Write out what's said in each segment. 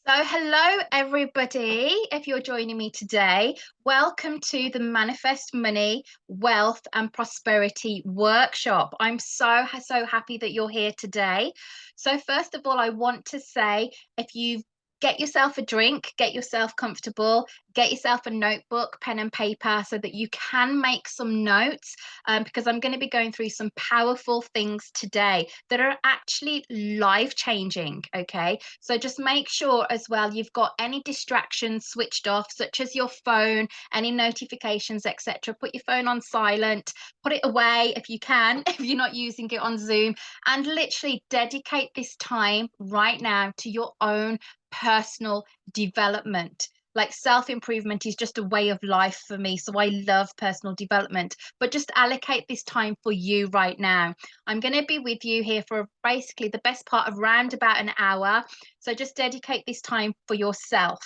So, hello everybody. If you're joining me today, welcome to the Manifest Money, Wealth and Prosperity workshop. I'm so happy that you're here today. So, first of all, I want to say if you get yourself a drink, get yourself comfortable, get yourself a notebook, pen and paper so that you can make some notes because I'm going to be going through some powerful things today that are actually life changing. Okay, so just make sure as well you've got any distractions switched off, such as your phone, any notifications, etc. Put your phone on silent, put it away if you can, if you're not using it on Zoom, and literally dedicate this time right now to your own personal development. Like self-improvement is just a way of life for me. So I love personal development, but just allocate this time for you right now. I'm going to be with you here for basically the best part of round about an hour. So just dedicate this time for yourself.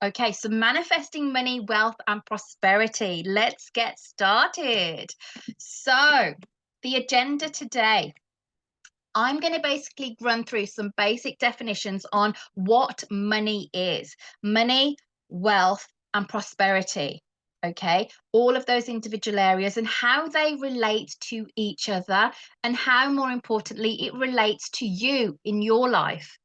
Okay, so manifesting money, wealth, and prosperity. Let's get started. So, the agenda today. I'm going to basically run through some basic definitions on what money is. Money, wealth, and prosperity. Okay, all of those individual areas and how they relate to each other, and how, more importantly, it relates to you in your life.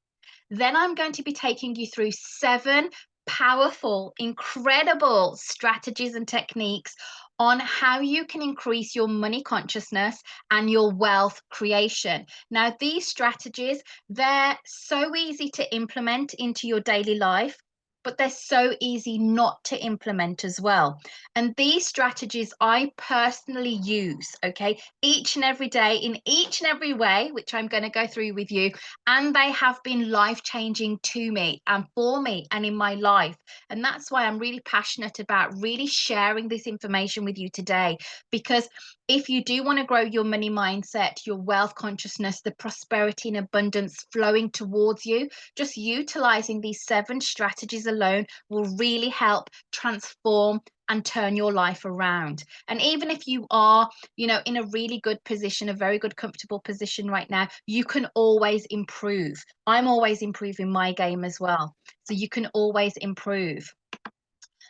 Then I'm going to be taking you through 7 powerful, incredible strategies and techniques on how you can increase your money consciousness and your wealth creation. Now, these strategies, they're so easy to implement into your daily life, but they're so easy not to implement as well. And these strategies I personally use, okay, each and every day in each and every way, which I'm going to go through with you, and they have been life changing to me and for me and in my life. And that's why I'm really passionate about really sharing this information with you today. Because if you do want to grow your money mindset, your wealth consciousness, the prosperity and abundance flowing towards you, just utilizing these 7 strategies alone will really help transform and turn your life around. And even if you are, in a really good position, a very good, comfortable position right now, you can always improve. I'm always improving my game as well. So you can always improve.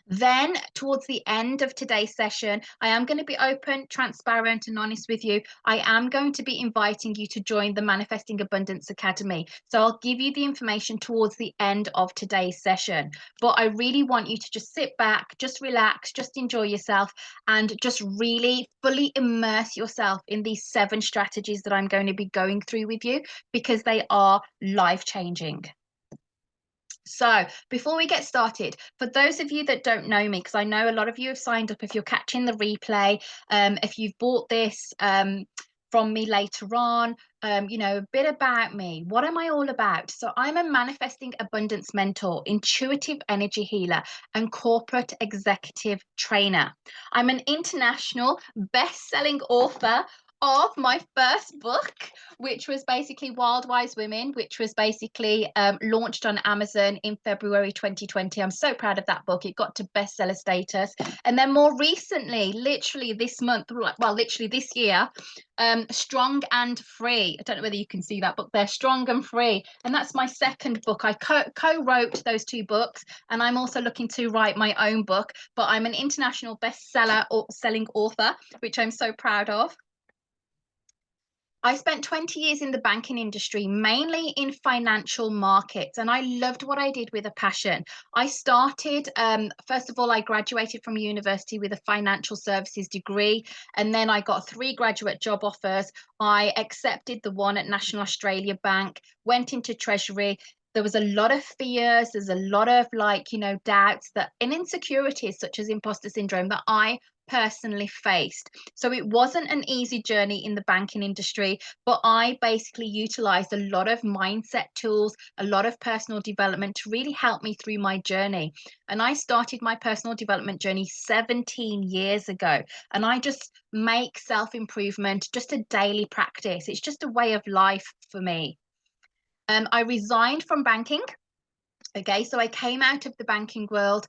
Then, towards the end of today's session, I am going to be open, transparent, and honest with you. I am going to be inviting you to join the Manifesting Abundance Academy. So, I'll give you the information towards the end of today's session. But I really want you to just sit back, just relax, just enjoy yourself, and just really fully immerse yourself in these 7 strategies that I'm going to be going through with you because they are life changing. So, before we get started, for those of you that don't know me, because I know a lot of you have signed up, if you're catching the replay, if you've bought this from me later on, a bit about me. What am I all about? So, I'm a manifesting abundance mentor, intuitive energy healer, and corporate executive trainer. I'm an international best-selling author of my first book, which was basically Wild Wise Women, which was basically launched on Amazon in February 2020. I'm so proud of that book. It got to bestseller status. And then more recently, literally this month, well, literally this year, Strong and Free. I don't know whether you can see that book there, Strong and Free. And that's my second book. I co-wrote those 2 books, and I'm also looking to write my own book, but I'm an international bestseller or selling author, which I'm so proud of. I spent 20 years in the banking industry, mainly in financial markets, and I loved what I did with a passion. I started, first of all, I graduated from university with a financial services degree, and then I got 3 graduate job offers. I accepted the one at National Australia Bank, went into Treasury. There was a lot of fears, there's a lot of doubts and insecurities such as imposter syndrome that I personally faced. So it wasn't an easy journey in the banking industry, but I basically utilized a lot of mindset tools, a lot of personal development to really help me through my journey. And I started my personal development journey 17 years ago. And I just make self-improvement just a daily practice. It's just a way of life for me. I resigned from banking Okay, so I came out of the banking world.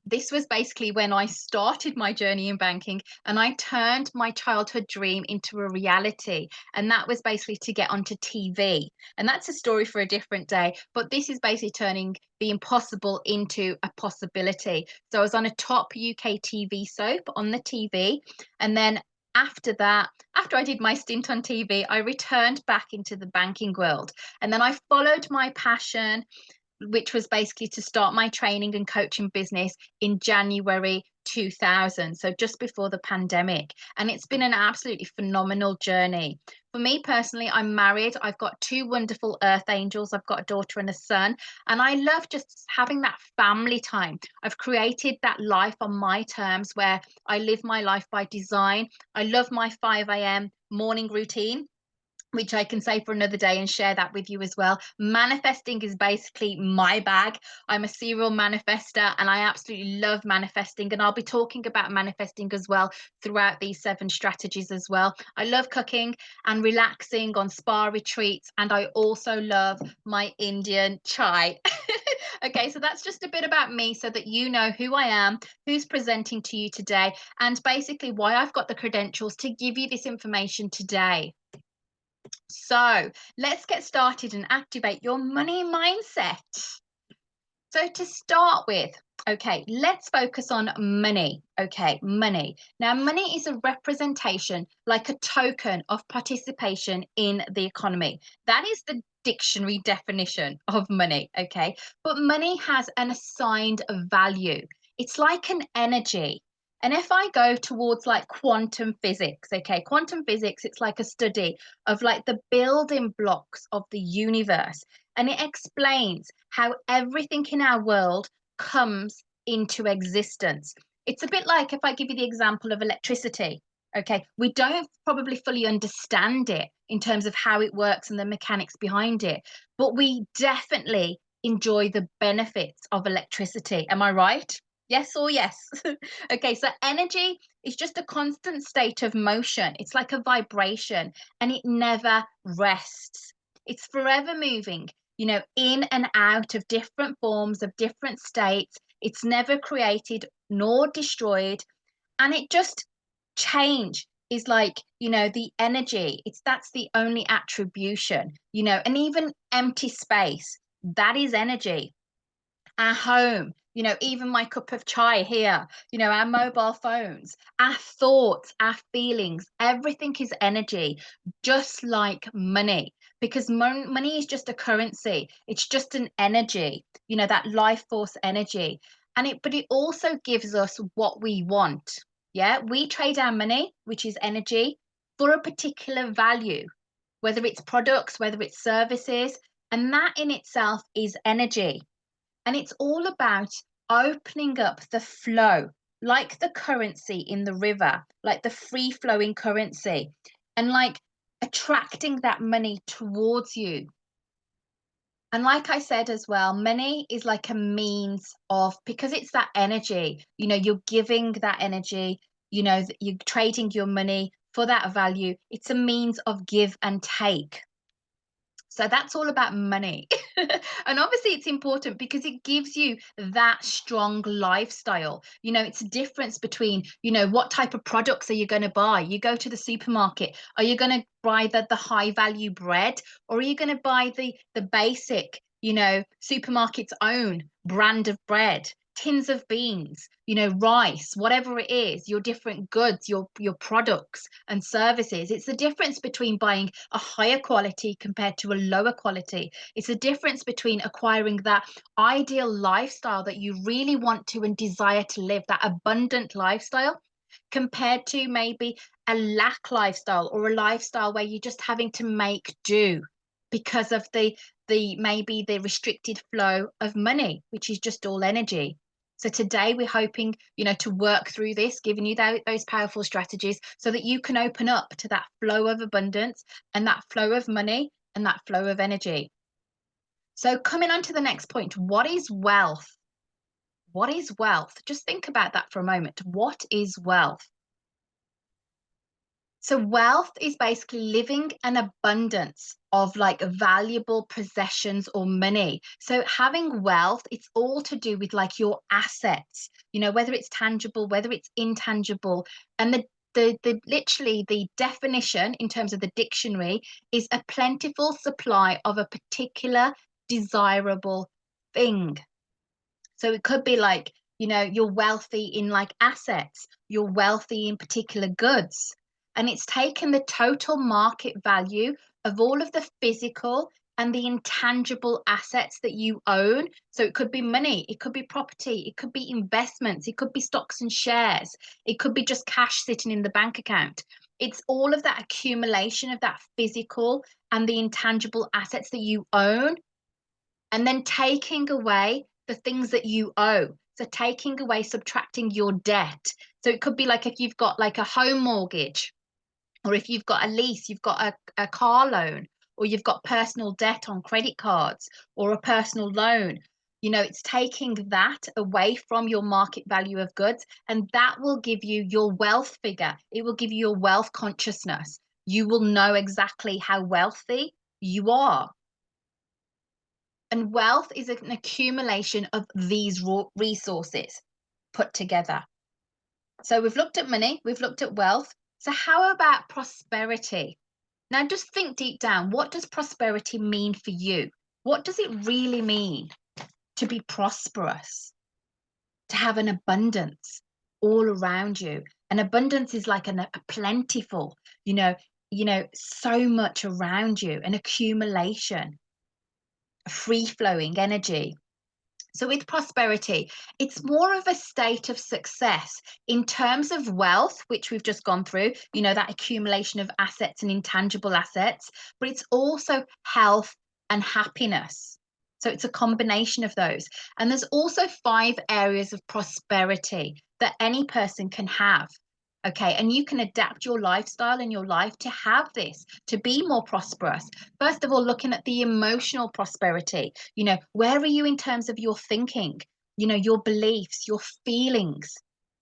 This was basically when I started my journey in banking, and I turned my childhood dream into a reality. And that was basically to get onto TV. And that's a story for a different day. But this is basically turning the impossible into a possibility. So I was on a top UK TV soap on the TV. And then after that, after I did my stint on TV, I returned back into the banking world. And then I followed my passion, which was basically to start my training and coaching business in January 2000, so just before the pandemic. And it's been an absolutely phenomenal journey. For me personally, I'm married. I've got two wonderful earth angels. I've got a daughter and a son, and I love just having that family time. I've created that life on my terms where I live my life by design. I love my 5 a.m. morning routine, which I can say for another day and share that with you as well. Manifesting is basically my bag. I'm a serial manifester and I absolutely love manifesting. And I'll be talking about manifesting as well throughout these 7 strategies as well. I love cooking and relaxing on spa retreats. And I also love my Indian chai. Okay, so that's just a bit about me so that you know who I am, who's presenting to you today, and basically why I've got the credentials to give you this information today. So let's get started and activate your money mindset. So to start with, okay, let's focus on money. Okay, money. Now, money is a representation, like a token of participation in the economy. That is the dictionary definition of money. Okay, but money has an assigned value. It's like an energy. And if I go towards like quantum physics, okay, quantum physics, it's like a study of like the building blocks of the universe. And it explains how everything in our world comes into existence. It's a bit like if I give you the example of electricity. Okay, we don't probably fully understand it in terms of how it works and the mechanics behind it, but we definitely enjoy the benefits of electricity. Am I right? Yes or yes? Okay, so energy is just a constant state of motion. It's like a vibration and it never rests. It's forever moving, in and out of different forms, of different states. It's never created nor destroyed. And it just change is like, the energy. That's the only attribution, and even empty space, that is energy. Our home, even my cup of chai here, our mobile phones, our thoughts, our feelings, everything is energy, just like money. Because money is just a currency, it's just an energy, that life force energy. But it also gives us what we want. Yeah, we trade our money, which is energy, for a particular value, whether it's products, whether it's services, and that in itself is energy. And it's all about opening up the flow, like the currency in the river, like the free flowing currency, and like attracting that money towards you. And like I said as well, money is like a means of, because it's that energy, you're giving that energy, you're trading your money for that value. It's a means of give and take. So that's all about money. And obviously, it's important because it gives you that strong lifestyle. It's a difference between, what type of products are you going to buy? You go to the supermarket, are you going to buy the high value bread, or are you going to buy the basic, supermarket's own brand of bread? Tins of beans, rice, whatever it is, your different goods, your products and services. It's the difference between buying a higher quality compared to a lower quality. It's the difference between acquiring that ideal lifestyle that you really want to and desire to live, that abundant lifestyle, compared to maybe a lack lifestyle, or a lifestyle where you're just having to make do because of the maybe the restricted flow of money, which is just all energy. So today we're hoping, to work through this, giving you those powerful strategies so that you can open up to that flow of abundance and that flow of money and that flow of energy. So coming on to the next point, what is wealth? What is wealth? Just think about that for a moment. What is wealth? So wealth is basically living an abundance of like valuable possessions or money. So having wealth, it's all to do with like your assets, whether it's tangible, whether it's intangible. And the literally the definition in terms of the dictionary is a plentiful supply of a particular desirable thing. So it could be like, you're wealthy in like assets, you're wealthy in particular goods. And it's taken the total market value of all of the physical and the intangible assets that you own. So it could be money, it could be property, it could be investments, it could be stocks and shares, it could be just cash sitting in the bank account. It's all of that accumulation of that physical and the intangible assets that you own, and then taking away the things that you owe. So taking away, subtracting your debt. So it could be like if you've got like a home mortgage, or if you've got a lease, you've got a car loan, or you've got personal debt on credit cards, or a personal loan. It's taking that away from your market value of goods, and that will give you your wealth figure. It will give you your wealth consciousness. You will know exactly how wealthy you are. And wealth is an accumulation of these raw resources put together. So we've looked at money, we've looked at wealth. So how about prosperity? Now just think deep down, what does prosperity mean for you? What does it really mean to be prosperous? To have an abundance all around you. An abundance is like a plentiful, so much around you, an accumulation, a free-flowing energy. So with prosperity, it's more of a state of success in terms of wealth, which we've just gone through, that accumulation of assets and intangible assets, but it's also health and happiness. So it's a combination of those. And there's also 5 areas of prosperity that any person can have. Okay, and you can adapt your lifestyle and your life to have this, to be more prosperous. First of all, looking at the emotional prosperity, where are you in terms of your thinking, your beliefs, your feelings,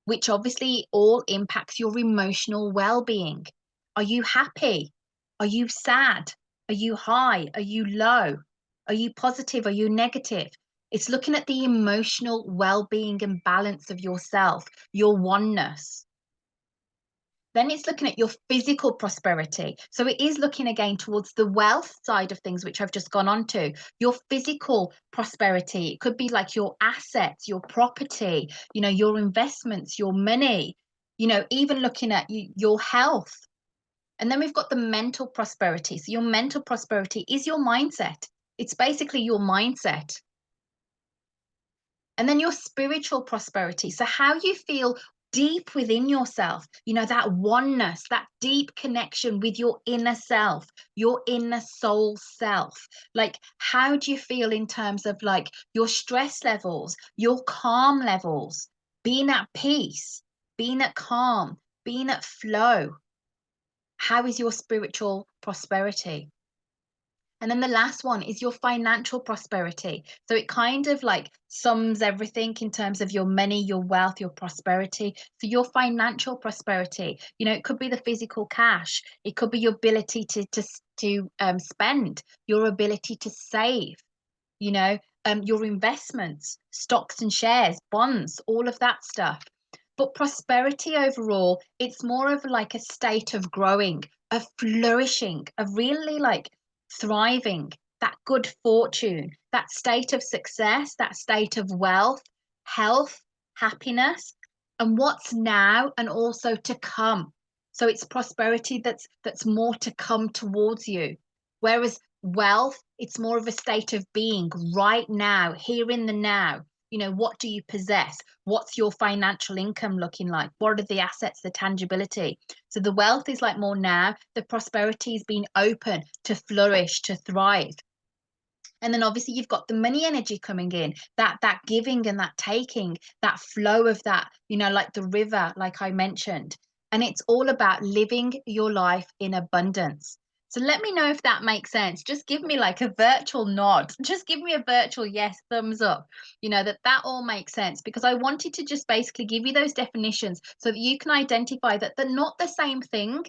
which obviously all impacts your emotional well-being. Are you happy? Are you sad? Are you high? Are you low? Are you positive? Are you negative? It's looking at the emotional well-being and balance of yourself, your oneness. Then it's looking at your physical prosperity. So it is looking again towards the wealth side of things, which I've just gone on to. Your physical prosperity. It could be like your assets, your property, your investments, your money, even looking at your health. And then we've got the mental prosperity. So your mental prosperity is your mindset. It's basically your mindset. And then your spiritual prosperity. So how you feel deep within yourself, that oneness, that deep connection with your inner self, your inner soul self. Like, how do you feel in terms of like your stress levels, your calm levels, being at peace, being at calm, being at flow? How is your spiritual prosperity? And then the last one is your financial prosperity. So it kind of like sums everything in terms of your money, your wealth, your prosperity. So your financial prosperity, it could be the physical cash. It could be your ability to spend, your ability to save, your investments, stocks and shares, bonds, all of that stuff. But prosperity overall, it's more of like a state of growing, of flourishing, of really like thriving, that good fortune, that state of success, that state of wealth, health, happiness, and what's now and also to come. So it's prosperity that's more to come towards you. Whereas wealth, it's more of a state of being right now, here in the now. What do you possess? What's your financial income looking like? What are the assets, the tangibility? So the wealth is like more now, the prosperity is being open to flourish, to thrive. And then obviously you've got the money energy coming in, that giving and that taking, that flow of that, like the river, like I mentioned. And it's all about living your life in abundance. So let me know if that makes sense. Just give me like a virtual nod. Just give me a virtual yes, thumbs up. That all makes sense, because I wanted to just basically give you those definitions so that you can identify that they're not the same thing.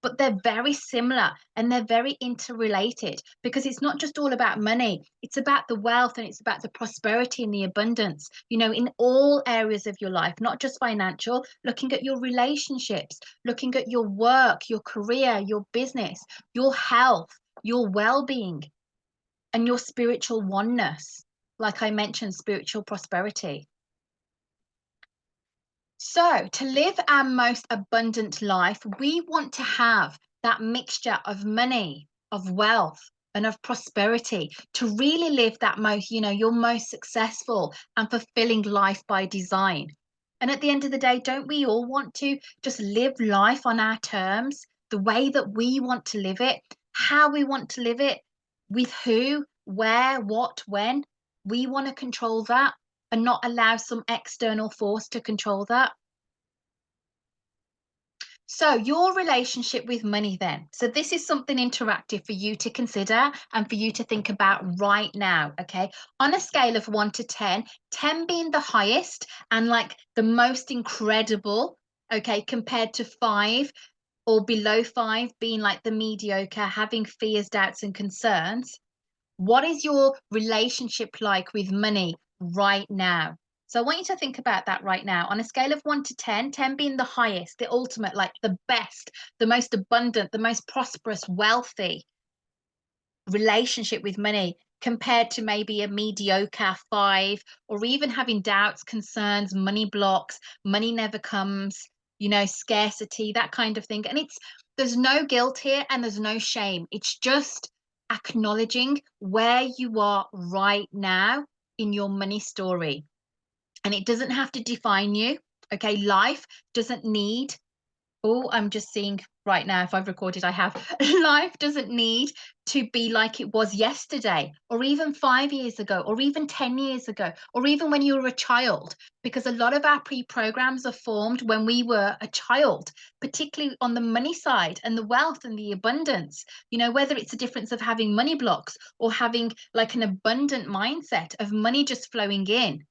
but they're very similar and they're very interrelated, because it's not just all about money. It's about the wealth, and it's about the prosperity and the abundance, in all areas of your life, not just financial, looking at your relationships, looking at your work, your career, your business, your health, your well-being, and your spiritual oneness. Like I mentioned, spiritual prosperity. So, to live our most abundant life, we want to have that mixture of money, of wealth, and of prosperity to really live that your most successful and fulfilling life by design. And at the end of the day, don't we all want to just live life on our terms, the way that we want to live it, how we want to live it, with who, where, what, when? We want to control that and not allow some external force to control that. So, your relationship with money, then. So, this is something interactive for you to consider and for you to think about right now. Okay. On a scale of 1 to 10, 10 being the highest and like the most incredible, okay, compared to 5, or below 5 being like the mediocre, having fears, doubts, and concerns. What is your relationship like with money right now? So I want you to think about that right now. On a scale of 1 to 10, 10 being the highest, the ultimate, like the best, the most abundant, the most prosperous, wealthy relationship with money, compared to maybe a mediocre 5, or even having doubts, concerns, money blocks, money never comes, scarcity, that kind of thing. And there's no guilt here and there's no shame. It's just acknowledging where you are right now in your money story. And it doesn't have to define you. Okay. Life doesn't need, oh, I'm just seeing right now, if I've recorded, I have. Life doesn't need to be like it was yesterday, or even 5 years ago, or even 10 years ago, or even when you were a child, because a lot of our pre-programs are formed when we were a child, particularly on the money side and the wealth and the abundance, whether it's a difference of having money blocks or having like an abundant mindset of money just flowing in.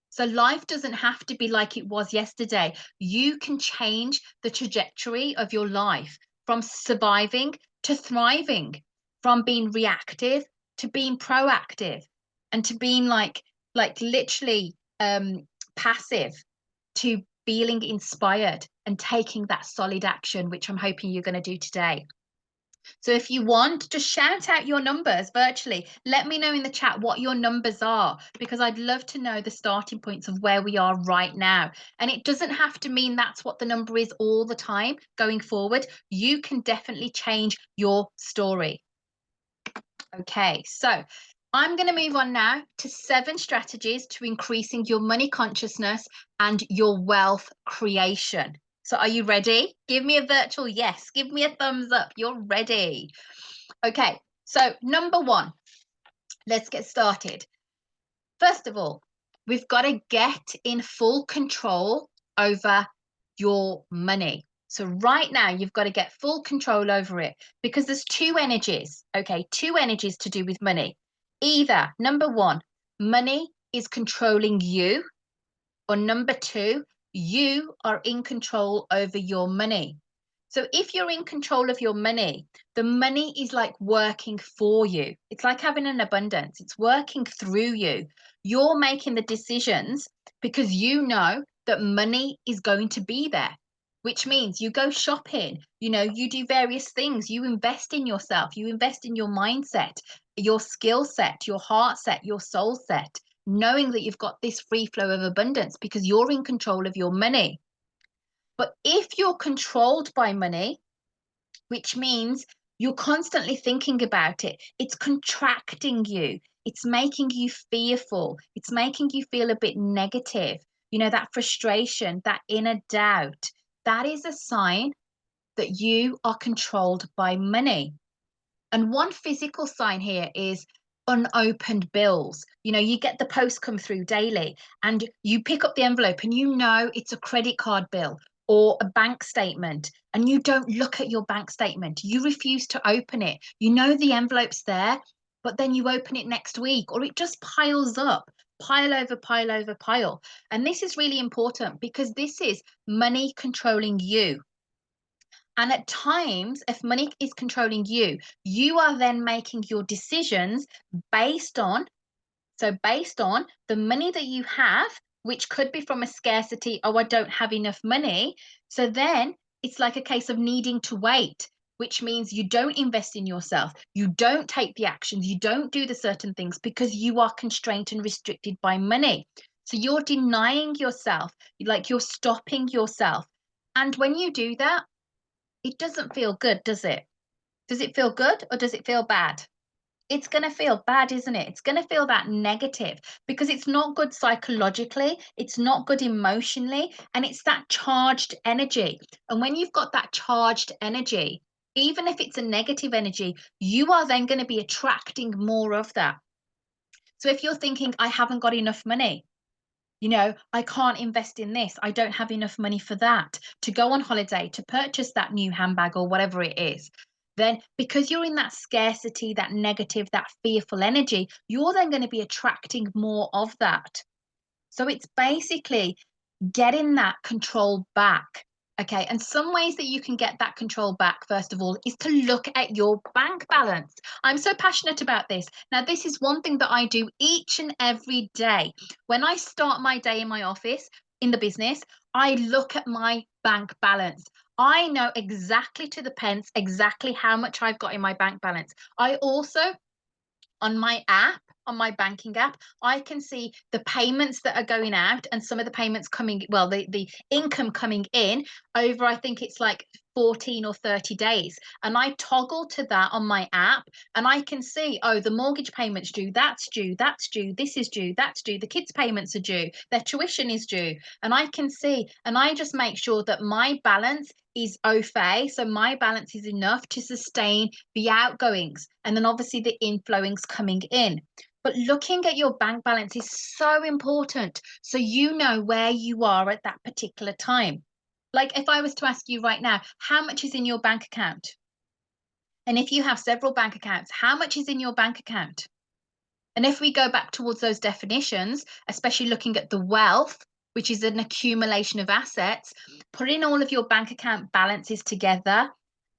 So life doesn't have to be like it was yesterday. You can change the trajectory of your life from surviving to thriving, from being reactive to being proactive, and to being like literally passive to feeling inspired and taking that solid action, which I'm hoping you're going to do today. So if you want, just shout out your numbers virtually. Let me know in the chat what your numbers are, because I'd love to know the starting points of where we are right now. And it doesn't have to mean that's what the number is all the time going forward. You can definitely change your story. Okay, so I'm going to move on now to 7 strategies to increasing your money consciousness and your wealth creation. So are you ready? Give me a virtual yes. Give me a thumbs up. You're ready. Okay, so number 1, let's get started. First of all, we've got to get in full control over your money. So right now, you've got to get full control over it, because there's 2 energies, okay? 2 energies to do with money. Either, number 1, money is controlling you, or number 2, you are in control over your money. So if you're in control of your money, the money is like working for you. It's like having an abundance. It's working through you. You're making the decisions because you know that money is going to be there, which means you go shopping, you do various things, you invest in yourself, you invest in your mindset, your skill set, your heart set, your soul set, knowing that you've got this free flow of abundance because you're in control of your money. But if you're controlled by money, which means you're constantly thinking about it, it's contracting you, it's making you fearful, it's making you feel a bit negative, that frustration, that inner doubt, that is a sign that you are controlled by money. And one physical sign here is unopened bills. You get the post come through daily and you pick up the envelope and it's a credit card bill or a bank statement, and you don't look at your bank statement. You refuse to open it. The envelope's there, but then you open it next week, or it just piles up, pile over pile over pile. And this is really important because this is money controlling you. And at times, if money is controlling you, you are then making your decisions based on, based on the money that you have, which could be from a scarcity, oh, I don't have enough money. So then it's like a case of needing to wait, which means you don't invest in yourself. You don't take the actions. You don't do the certain things because you are constrained and restricted by money. So you're denying yourself, like you're stopping yourself. And when you do that, it doesn't feel good, does it? Does it feel good or does it feel bad? It's going to feel bad, isn't it? It's going to feel that negative because it's not good psychologically, it's not good emotionally, and it's that charged energy. And when you've got that charged energy, even if it's a negative energy, you are then going to be attracting more of that. So if you're thinking, I haven't got enough money, I can't invest in this. I don't have enough money for that, to go on holiday, to purchase that new handbag or whatever it is. Then, because you're in that scarcity, that negative, that fearful energy, you're then going to be attracting more of that. So it's basically getting that control back. Okay. And some ways that you can get that control back, first of all, is to look at your bank balance. I'm so passionate about this. Now, this is one thing that I do each and every day. When I start my day in my office, in the business, I look at my bank balance. I know exactly to the pence exactly how much I've got in my bank balance. I also, on my app, on my banking app, I can see the payments that are going out and some of the payments coming, well, the income coming in over, I think it's like 14 or 30 days. And I toggle to that on my app and I can see, oh, the mortgage payment's due, that's due, that's due, this is due, that's due, the kids' payments are due, their tuition is due. And I can see, and I just make sure that my balance is au fait. So my balance is enough to sustain the outgoings and then obviously the inflowings coming in. But looking at your bank balance is so important so you know where you are at that particular time. Like if I was to ask you right now, how much is in your bank account? And if you have several bank accounts, how much is in your bank account? And if we go back towards those definitions, especially looking at the wealth, which is an accumulation of assets, putting all of your bank account balances together,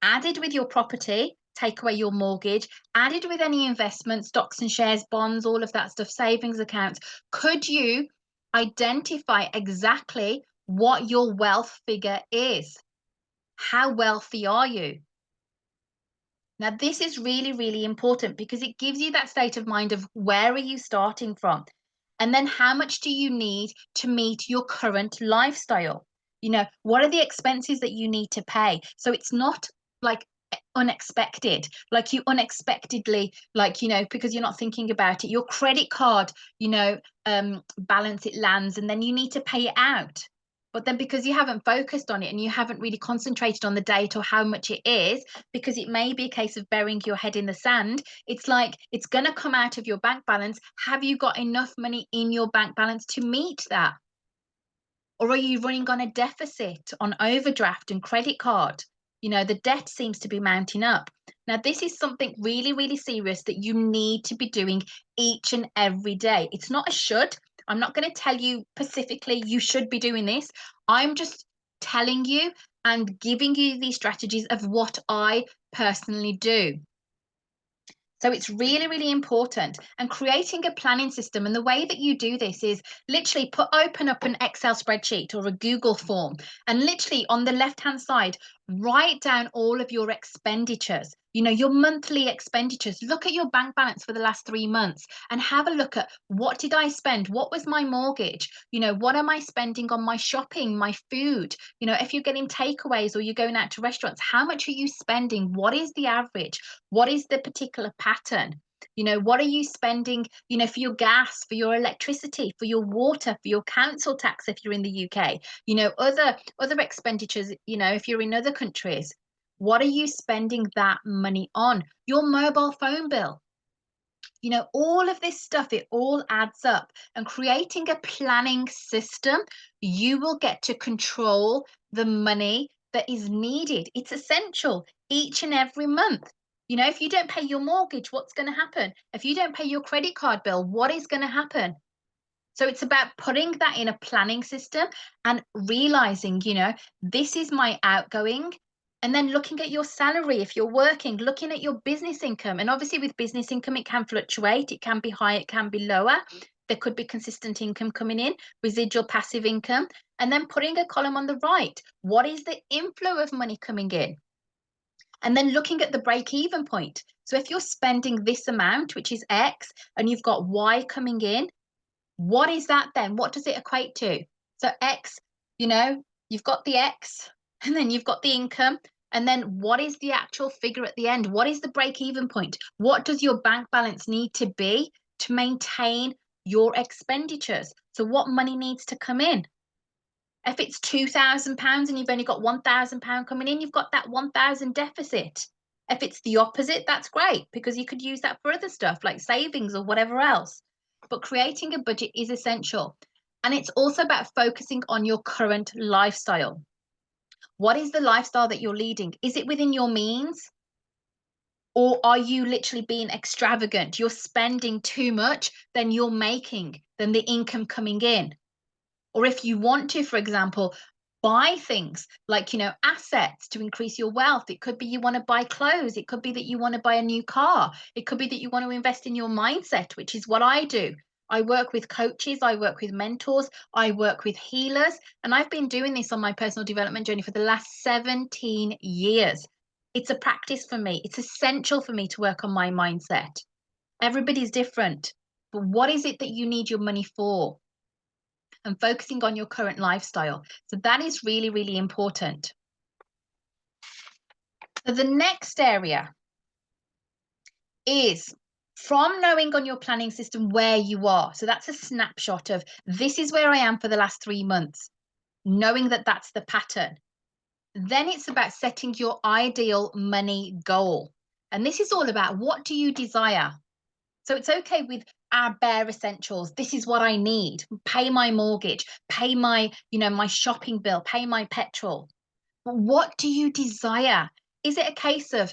added with your property, take away your mortgage, added with any investment, stocks and shares, bonds, all of that stuff, savings accounts, could you identify exactly what your wealth figure is? How wealthy are you? Now, this is really, really important because it gives you that state of mind of where are you starting from? And then how much do you need to meet your current lifestyle? What are the expenses that you need to pay? So it's not like unexpected, like you unexpectedly, like, because you're not thinking about it, your credit card, balance, it lands and then you need to pay it out. But then because you haven't focused on it and you haven't really concentrated on the date or how much it is, because it may be a case of burying your head in the sand, it's like it's going to come out of your bank balance. Have you got enough money in your bank balance to meet that? Or are you running on a deficit on overdraft and credit card? The debt seems to be mounting up. Now, this is something really, really serious that you need to be doing each and every day. It's not a should. I'm not going to tell you specifically you should be doing this. I'm just telling you and giving you these strategies of what I personally do. So it's really, really important. And creating a planning system. And the way that you do this is literally open up an Excel spreadsheet or a Google form. And literally on the left-hand side, write down all of your expenditures, your monthly expenditures. Look at your bank balance for the last 3 months and have a look at what did I spend? What was my mortgage? What am I spending on my shopping, my food? If you're getting takeaways or you're going out to restaurants, how much are you spending? What is the average? What is the particular pattern? What are you spending, for your gas, for your electricity, for your water, for your council tax if you're in the UK, other expenditures, if you're in other countries. What are you spending that money on? Your mobile phone bill. All of this stuff, it all adds up. And creating a planning system, you will get to control the money that is needed. It's essential each and every month. If you don't pay your mortgage, what's going to happen? If you don't pay your credit card bill, what is going to happen? So it's about putting that in a planning system and realizing, this is my outgoing And then looking at your salary, if you're working, looking at your business income. And obviously, with business income, it can fluctuate. It can be high, it can be lower. There could be consistent income coming in, residual passive income. And then putting a column on the right. What is the inflow of money coming in? And then looking at the break even point. So if you're spending this amount, which is X, and you've got Y coming in, what is that then? What does it equate to? So X, you've got the X, and then you've got the income. And then what is the actual figure at the end? What is the break even point? What does your bank balance need to be to maintain your expenditures? So what money needs to come in? If it's £2,000 and you've only got £1,000 coming in, you've got that 1,000 deficit. If it's the opposite, that's great because you could use that for other stuff like savings or whatever else. But creating a budget is essential. And it's also about focusing on your current lifestyle. What is the lifestyle that you're leading? Is it within your means? Or are you literally being extravagant? You're spending too much than you're making, than the income coming in. Or if you want to, for example, buy things like, assets to increase your wealth. It could be you want to buy clothes. It could be that you want to buy a new car. It could be that you want to invest in your mindset, which is what I do. I work with coaches, I work with mentors, I work with healers, and I've been doing this on my personal development journey for the last 17 years. It's a practice for me. It's essential for me to work on my mindset. Everybody's different, but what is it that you need your money for? And focusing on your current lifestyle. So that is really, really important. So the next area is from knowing on your planning system where you are. So that's a snapshot of this is where I am for the last 3 months, knowing that that's the pattern. Then it's about setting your ideal money goal. And this is all about what do you desire? So it's okay with our bare essentials. This is what I need. Pay my mortgage, pay my, my shopping bill, pay my petrol. But what do you desire? Is it a case of,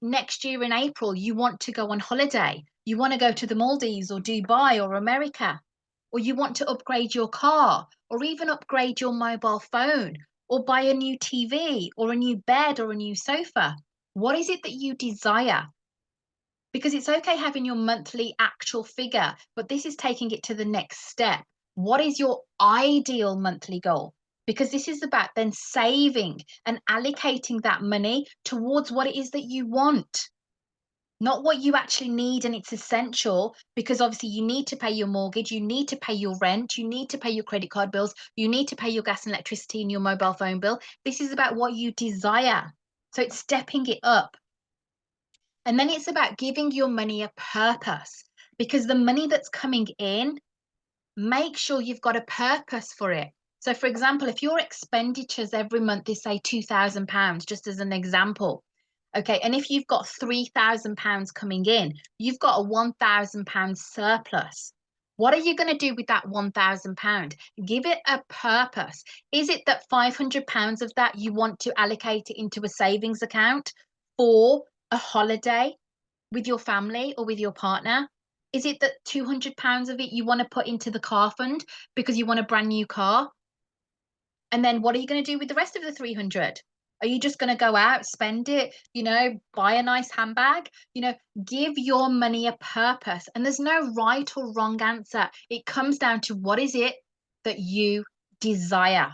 next year in April, you want to go on holiday? You want to go to the Maldives or Dubai or America? Or you want to upgrade your car or even upgrade your mobile phone or buy a new TV or a new bed or a new sofa? What is it that you desire? Because it's okay having your monthly actual figure, but this is taking it to the next step. What is your ideal monthly goal? Because this is about then saving and allocating that money towards what it is that you want, not what you actually need. And it's essential because obviously you need to pay your mortgage, you need to pay your rent, you need to pay your credit card bills, you need to pay your gas and electricity and your mobile phone bill. This is about what you desire. So it's stepping it up. And then it's about giving your money a purpose because the money that's coming in, make sure you've got a purpose for it. So, for example, if your expenditures every month is, say, £2,000, just as an example, okay, and if you've got £3,000 coming in, you've got a £1,000 surplus. What are you going to do with that £1,000? Give it a purpose. Is it that £500 of that you want to allocate it into a savings account for a holiday with your family or with your partner? Is it that £200 of it you want to put into the car fund because you want a brand new car? And then what are you going to do with the rest of the 300? Are you just going to go out, spend it, buy a nice handbag? Give your money a purpose. And there's no right or wrong answer. It comes down to what is it that you desire.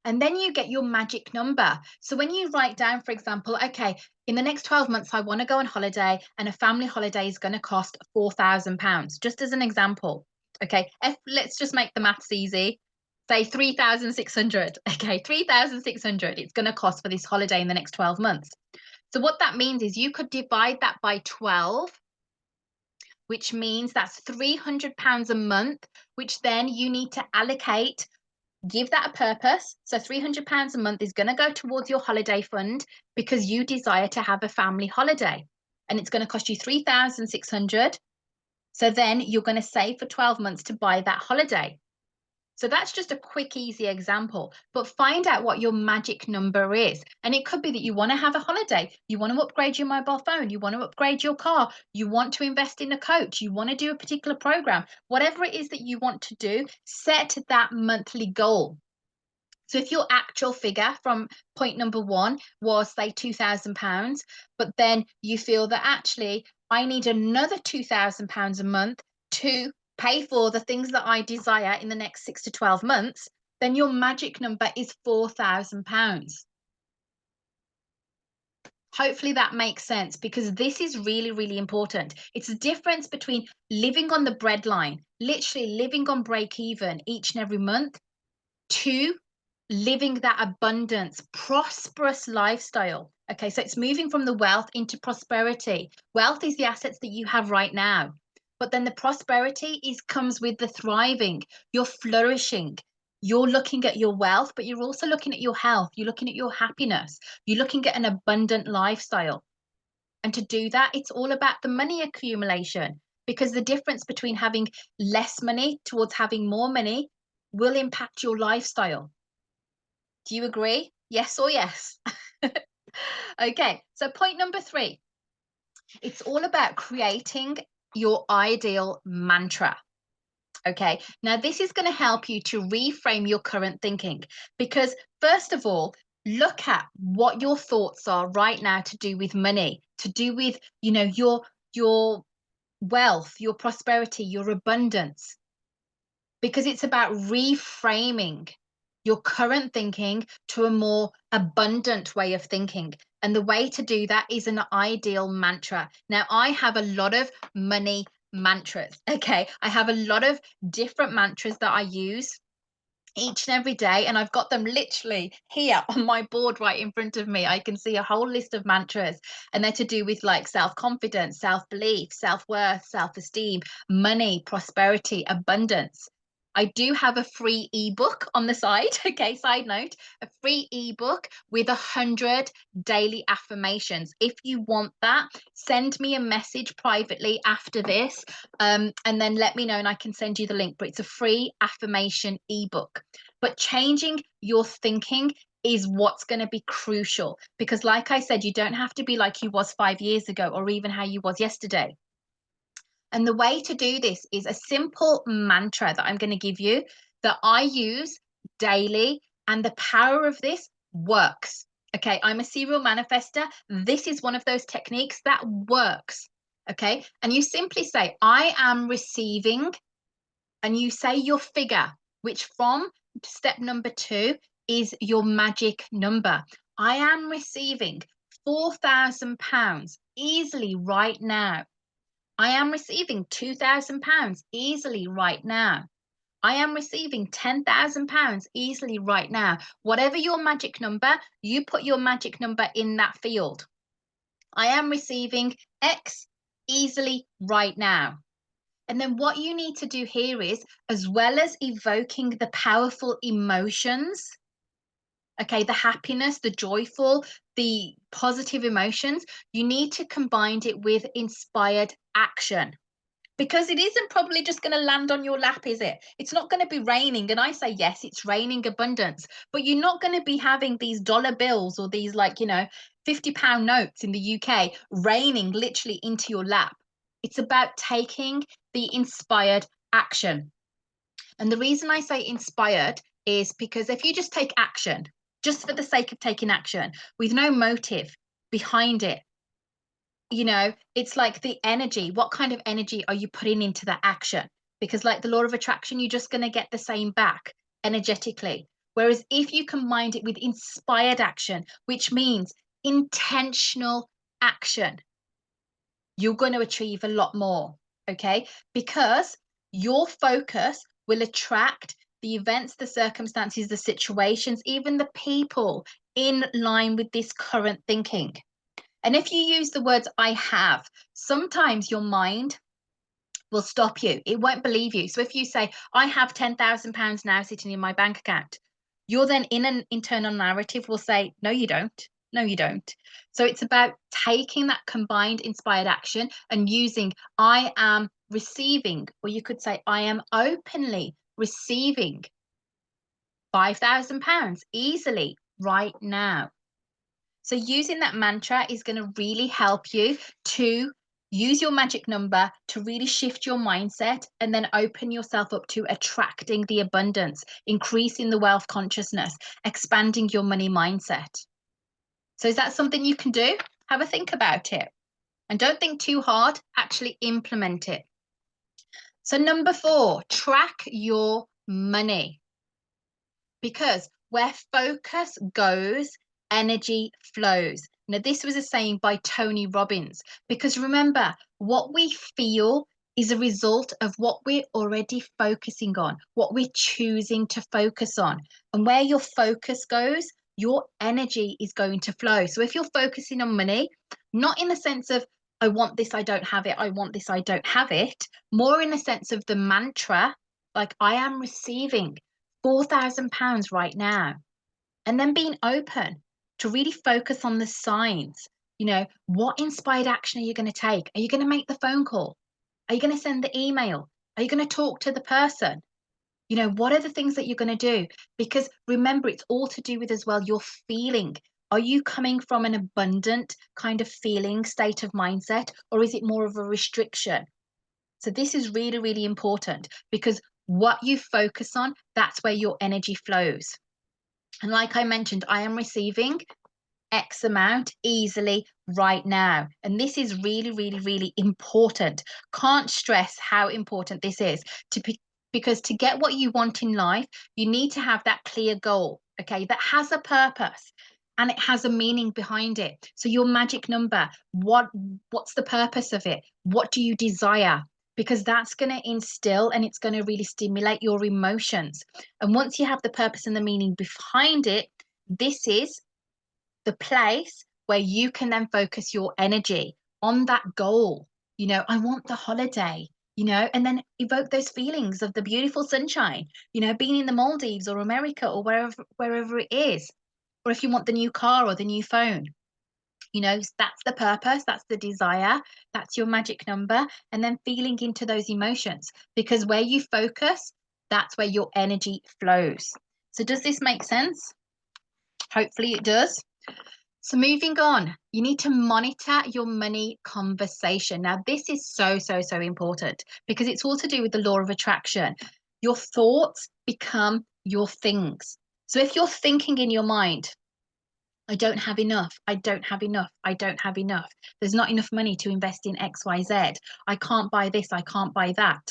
And then you get your magic number. So when you write down, for example, okay, in the next 12 months, I want to go on holiday and a family holiday is going to cost £4,000, just as an example. Okay, let's just make the maths easy. Say 3,600. Okay, 3,600 it's going to cost for this holiday in the next 12 months. So what that means is you could divide that by 12, which means that's £300 a month, which then you need to allocate. Give that a purpose. So £300 a month is going to go towards your holiday fund because you desire to have a family holiday. And it's going to cost you 3,600. So then you're going to save for 12 months to buy that holiday. So that's just a quick, easy example, but find out what your magic number is. And it could be that you want to have a holiday, you want to upgrade your mobile phone, you want to upgrade your car, you want to invest in a coach, you want to do a particular program, whatever it is that you want to do, set that monthly goal. So if your actual figure from point number one was, say, £2,000, but then you feel that actually I need another £2,000 a month to pay for the things that I desire in the next 6 to 12 months, then your magic number is £4,000. Hopefully that makes sense, because this is really, really important. It's the difference between living on the breadline, literally living on break even each and every month, to living that abundance, prosperous lifestyle. Okay, so it's moving from the wealth into prosperity. Wealth is the assets that you have right now, but then the prosperity comes with the thriving. You're flourishing. You're looking at your wealth, but you're also looking at your health. You're looking at your happiness. You're looking at an abundant lifestyle. And to do that, it's all about the money accumulation, because the difference between having less money towards having more money will impact your lifestyle. Do you agree? Yes or yes? Okay, so point number 3, it's all about creating your ideal mantra. Okay, now this is going to help you to reframe your current thinking, because first of all, look at what your thoughts are right now to do with money, to do with, your wealth, your prosperity, your abundance, because it's about reframing your current thinking to a more abundant way of thinking. And the way to do that is an ideal mantra. Now, I have a lot of money mantras. Okay. I have a lot of different mantras that I use each and every day, and I've got them literally here on my board right in front of me. I can see a whole list of mantras, and they're to do with like self-confidence, self-belief, self-worth, self-esteem, money, prosperity, abundance. I do have a free ebook on the side. Okay, side note, a free ebook with 100 daily affirmations. If you want that, send me a message privately after this, and then let me know and I can send you the link. But it's a free affirmation ebook. But changing your thinking is what's going to be crucial, because like I said, you don't have to be like you was 5 years ago or even how you was yesterday. And the way to do this is a simple mantra that I'm going to give you that I use daily. And the power of this works. Okay, I'm a serial manifester. This is one of those techniques that works. Okay, and you simply say, I am receiving, and you say your figure, which from step number 2 is your magic number. I am receiving £4,000 easily right now. I am receiving £2,000 easily right now. I am receiving £10,000 easily right now. Whatever your magic number, you put your magic number in that field. I am receiving X easily right now. And then what you need to do here is, as well as evoking the powerful emotions, okay, the happiness, the joyful, the positive emotions, you need to combine it with inspired action. Because it isn't probably just going to land on your lap, is it? It's not going to be raining. And I say, yes, it's raining abundance, but you're not going to be having these dollar bills or these, like, £50 notes in the UK raining literally into your lap. It's about taking the inspired action. And the reason I say inspired is because if you just take action, just for the sake of taking action with no motive behind it, it's like the energy. What kind of energy are you putting into that action? Because, like the law of attraction, you're just going to get the same back energetically. Whereas if you combined it with inspired action, which means intentional action, you're going to achieve a lot more. Okay, because your focus will attract the events, the circumstances, the situations, even the people in line with this current thinking. And if you use the words I have, sometimes your mind will stop you. It won't believe you. So if you say, I have £10,000 now sitting in my bank account, you're then in an internal narrative will say, no, you don't. No, you don't. So it's about taking that combined inspired action and using I am receiving, or you could say, I am openly receiving £5,000 easily right now. So using that mantra is going to really help you to, Use your magic number to really shift your mindset and then open yourself up to attracting the abundance, increasing the wealth consciousness, expanding your money mindset. So is that something you can do? Have a think about it. And don't think too hard, actually implement it. So number 4, track your money. Because where focus goes, energy flows. Now, this was a saying by Tony Robbins, because remember, what we feel is a result of what we're already focusing on, what we're choosing to focus on. And where your focus goes, your energy is going to flow. So if you're focusing on money, not in the sense of, I want this, I don't have it, I want this, I don't have it, more in the sense of the mantra, like I am receiving £4,000 right now. And then being open to really focus on the signs. You know, what inspired action are you going to take? Are you going to make the phone call? Are you going to send the email? Are you going to talk to the person? You know, what are the things that you're going to do? Because remember, it's all to do with as well your feeling. Are you coming from an abundant kind of feeling state of mindset, or is it more of a restriction? So this is really, really important, because what you focus on, that's where your energy flows. And like I mentioned, I am receiving X amount easily right now. And this is really, really, really important. Can't stress how important this is because to get what you want in life, you need to have that clear goal, okay, that has a purpose and it has a meaning behind it. So your magic number, what's the purpose of it? What do you desire? Because that's going to instill and it's going to really stimulate your emotions. And once you have the purpose and the meaning behind it, this is the place where you can then focus your energy on that goal. You know, I want the holiday, you know, and then evoke those feelings of the beautiful sunshine, you know, being in the Maldives or America or wherever it is. Or if you want the new car or the new phone, you know, that's the purpose, that's the desire, that's your magic number. And then feeling into those emotions, because where you focus, that's where your energy flows. So does this make sense? Hopefully it does. So moving on, you need to monitor your money conversation. Now, this is so, so, so important because it's all to do with the law of attraction. Your thoughts become your things. So if you're thinking in your mind, I don't have enough, I don't have enough, I don't have enough, there's not enough money to invest in XYZ, I can't buy this, I can't buy that.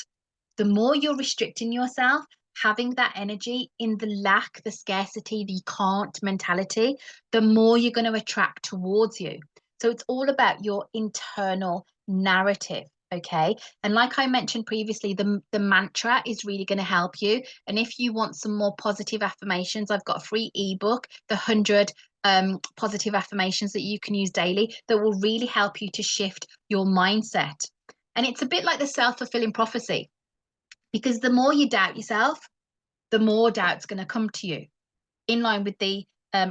The more you're restricting yourself, having that energy in the lack, the scarcity, the can't mentality, the more you're going to attract towards you. So it's all about your internal narrative. Okay. And like I mentioned previously, the mantra is really going to help you. And if you want some more positive affirmations, I've got a free ebook, the 100 positive affirmations that you can use daily that will really help you to shift your mindset. And it's a bit like the self-fulfilling prophecy, because the more you doubt yourself, the more doubt's going to come to you in line with the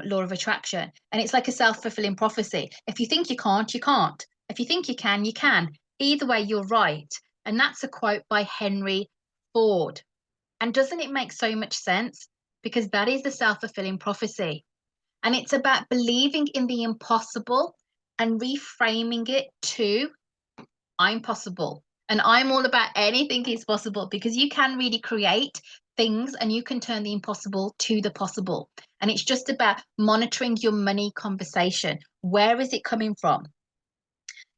law of attraction. And it's like a self-fulfilling prophecy. If you think you can't, you can't. If you think you can, you can. Either way, you're right. And that's a quote by Henry Ford. And doesn't it make so much sense? Because that is the self-fulfilling prophecy. And it's about believing in the impossible and reframing it to I'm possible. And I'm all about anything is possible, because you can really create things and you can turn the impossible to the possible. And it's just about monitoring your money conversation. Where is it coming from?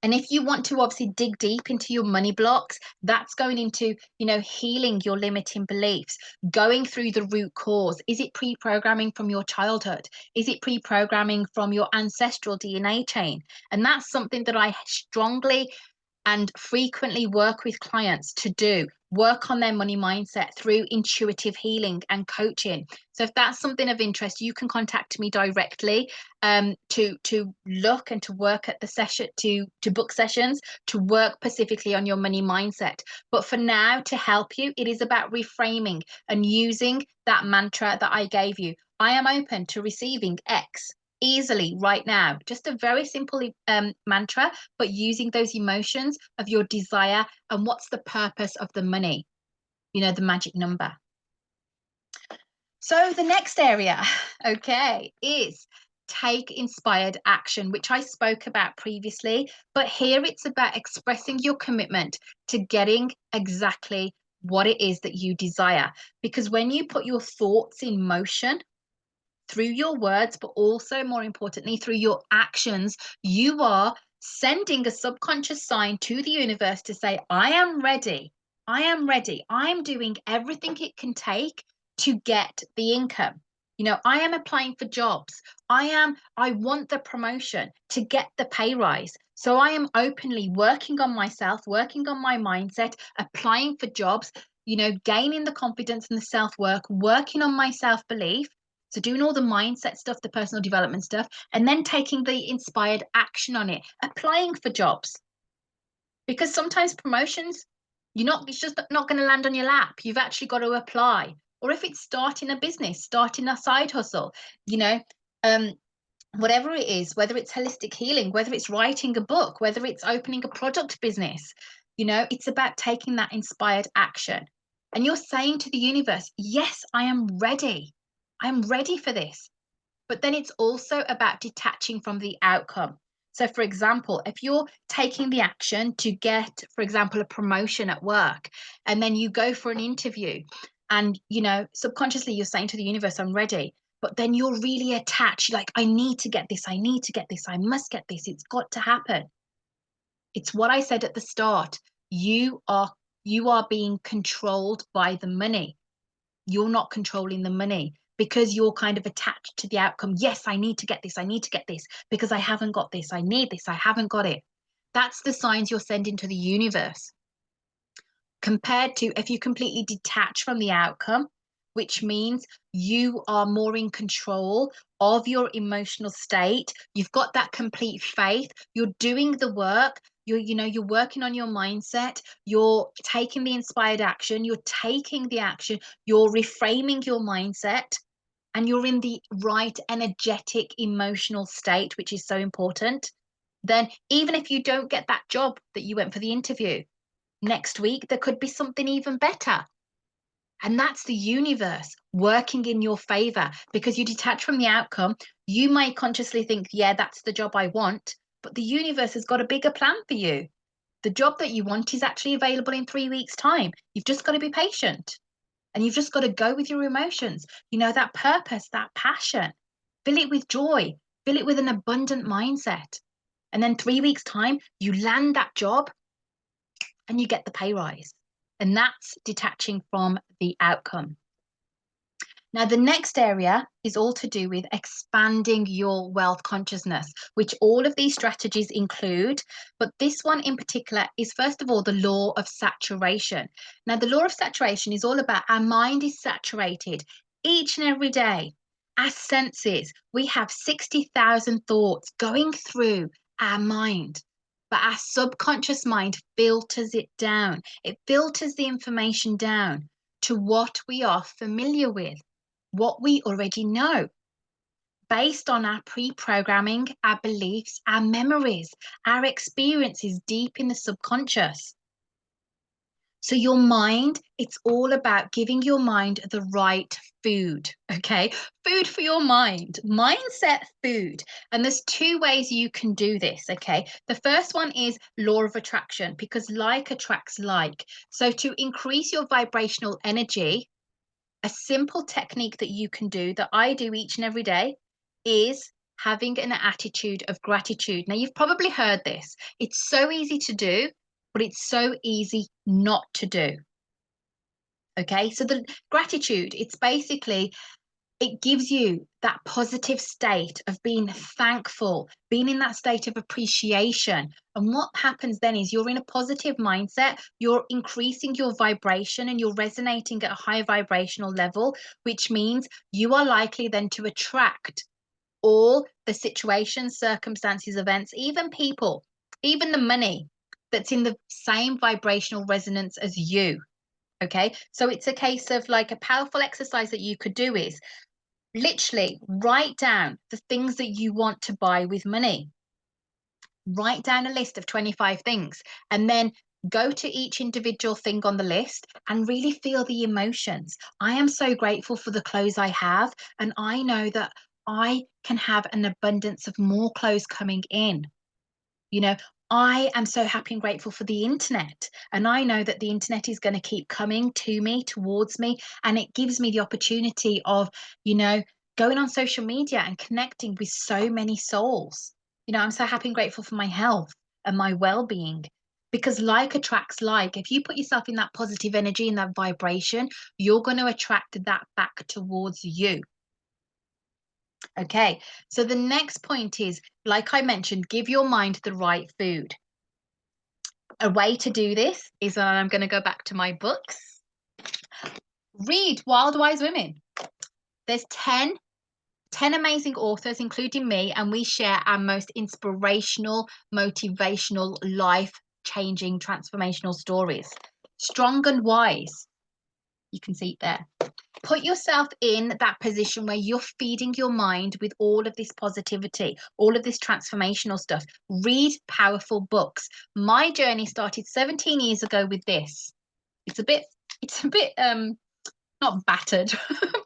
And if you want to obviously dig deep into your money blocks, that's going into, you know, healing your limiting beliefs, going through the root cause. Is it pre-programming from your childhood? Is it pre-programming from your ancestral DNA chain? And that's something that I strongly and frequently work with clients to do, work on their money mindset through intuitive healing and coaching. So if that's something of interest, you can contact me directly to look and to work at the session, to book sessions to work specifically on your money mindset. But for now, to help you, it is about reframing and using that mantra that I gave you. I am open to receiving X easily right now. Just a very simple mantra, but using those emotions of your desire and what's the purpose of the money, you know, the magic number. So the next area, okay, is take inspired action, which I spoke about previously. But here it's about expressing your commitment to getting exactly what it is that you desire. Because when you put your thoughts in motion through your words, but also more importantly, through your actions, you are sending a subconscious sign to the universe to say, I am ready. I am ready. I'm doing everything it can take to get the income. You know, I am applying for jobs. I want the promotion to get the pay rise. So I am openly working on myself, working on my mindset, applying for jobs, you know, gaining the confidence and the self-work, working on my self-belief. So doing all the mindset stuff, the personal development stuff, and then taking the inspired action on it, applying for jobs. Because sometimes promotions, it's just not going to land on your lap. You've actually got to apply. Or if it's starting a business, starting a side hustle, you know, um, whatever it is, whether it's holistic healing, whether it's writing a book, whether it's opening a product business, you know, it's about taking that inspired action. And you're saying to the universe, yes, I am ready. I'm ready for this. But then it's also about detaching from the outcome. So, for example, if you're taking the action to get, for example, a promotion at work, and then you go for an interview, and, you know, subconsciously you're saying to the universe, I'm ready. But then you're really attached, like, I need to get this, I need to get this, I must get this, it's got to happen. It's what I said at the start. You are being controlled by the money. You're not controlling the money because you're kind of attached to the outcome. Yes, I need to get this. I need to get this because I haven't got this. I need this. I haven't got it. That's the signs you're sending to the universe. Compared to if you completely detach from the outcome, which means you are more in control of your emotional state. You've got that complete faith. You're doing the work. You're working on your mindset. You're taking the inspired action. You're taking the action. You're reframing your mindset. And you're in the right energetic emotional state, which is so important. Then, even if you don't get that job that you went for the interview, next week there could be something even better. And that's the universe working in your favor because you detach from the outcome. You might consciously think, yeah, that's the job I want, but the universe has got a bigger plan for you. The job that you want is actually available in 3 weeks' time. You've just got to be patient and you've just got to go with your emotions. You know, that purpose, that passion, fill it with joy, fill it with an abundant mindset. And then 3 weeks' time, you land that job and you get the pay rise. And that's detaching from the outcome. Now, the next area is all to do with expanding your wealth consciousness, which all of these strategies include. But this one in particular is, first of all, the law of saturation. Now, the law of saturation is all about our mind is saturated each and every day. Our senses, we have 60,000 thoughts going through our mind. But our subconscious mind filters it down. It filters the information down to what we are familiar with, what we already know, based on our pre-programming, our beliefs, our memories, our experiences deep in the subconscious. So your mind, it's all about giving your mind the right food, okay? Food for your mind, mindset food. And there's two ways you can do this, okay? The first one is law of attraction, because like attracts like. So to increase your vibrational energy, a simple technique that you can do that I do each and every day is having an attitude of gratitude. Now, you've probably heard this. It's so easy to do, but it's so easy not to do. Okay, so the gratitude, it's basically, it gives you that positive state of being thankful, being in that state of appreciation. And what happens then is you're in a positive mindset, you're increasing your vibration and you're resonating at a higher vibrational level, which means you are likely then to attract all the situations, circumstances, events, even people, even the money that's in the same vibrational resonance as you. Okay, so it's a case of like a powerful exercise that you could do is literally write down the things that you want to buy with money. Write down a list of 25 things and then go to each individual thing on the list and really feel the emotions. I am so grateful for the clothes I have, and I know that I can have an abundance of more clothes coming in. You know, I am so happy and grateful for the internet. And I know that the internet is going to keep coming to me, towards me. And it gives me the opportunity of, you know, going on social media and connecting with so many souls. You know, I'm so happy and grateful for my health and my well-being. Because like attracts like. If you put yourself in that positive energy and that vibration, you're going to attract that back towards you. Okay, so the next point is, like I mentioned, give your mind the right food. A way to do this is, and I'm going to go back to my books, read Wild Wise Women. There's 10 amazing authors, including me, and we share our most inspirational, motivational, life-changing, transformational stories. Strong and Wise, you can see it there. Put yourself in that position where you're feeding your mind with all of this positivity, all of this transformational stuff. Read powerful books. My journey started 17 years ago with this. It's a bit not battered,